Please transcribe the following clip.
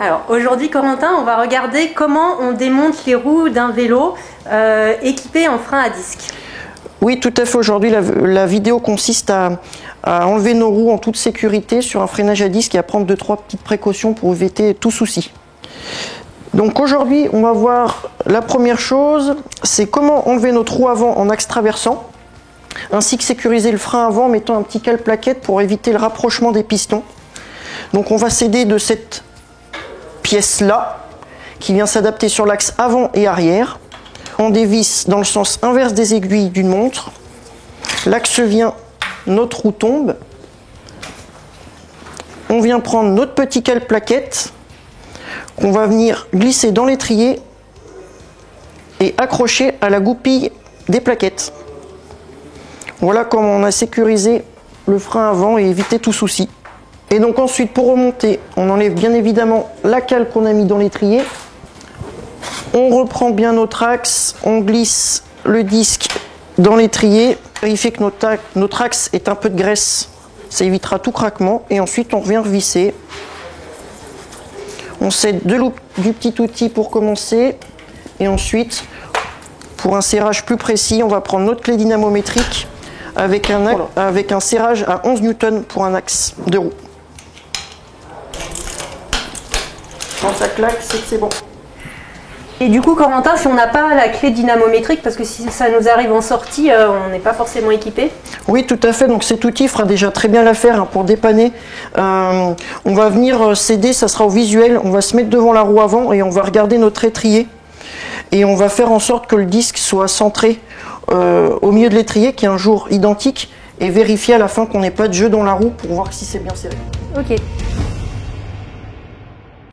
Alors aujourd'hui Corentin, on va regarder comment on démonte les roues d'un vélo équipé en frein à disque. Oui, tout à fait. Aujourd'hui, la vidéo consiste à enlever nos roues en toute sécurité sur un freinage à disque et à prendre 2-3 petites précautions pour éviter tout souci. Donc aujourd'hui, on va voir la première chose, c'est comment enlever notre roue avant en axe traversant, ainsi que sécuriser le frein avant en mettant un petit cale-plaquette pour éviter le rapprochement des pistons. Donc on va s'aider de cette pièce-là, qui vient s'adapter sur l'axe avant et arrière. On dévisse dans le sens inverse des aiguilles d'une montre. L'axe vient, notre roue tombe. On vient prendre notre petit cale-plaquette qu'on va venir glisser dans l'étrier et accrocher à la goupille des plaquettes. Voilà comment on a sécurisé le frein avant et évité tout souci. Et donc ensuite, pour remonter, on enlève bien évidemment la cale qu'on a mis dans l'étrier. On reprend bien notre axe, on glisse le disque dans l'étrier. Vérifier que notre axe est un peu de graisse, ça évitera tout craquement. Et ensuite, on revient revisser. On s'aide du petit outil pour commencer. Et ensuite, pour un serrage plus précis, on va prendre notre clé dynamométrique avec un serrage à 11 Newton pour un axe de roue. Quand ça claque, c'est que c'est bon. Et du coup Corentin, si on n'a pas la clé dynamométrique, parce que si ça nous arrive en sortie, on n'est pas forcément équipé. Oui, tout à fait. Donc cet outil fera déjà très bien l'affaire pour dépanner. On va venir s'aider, ça sera au visuel. On va se mettre devant la roue avant et on va regarder notre étrier. Et on va faire en sorte que le disque soit centré au milieu de l'étrier, qui est un jour identique, et vérifier à la fin qu'on n'ait pas de jeu dans la roue pour voir si c'est bien serré. Ok.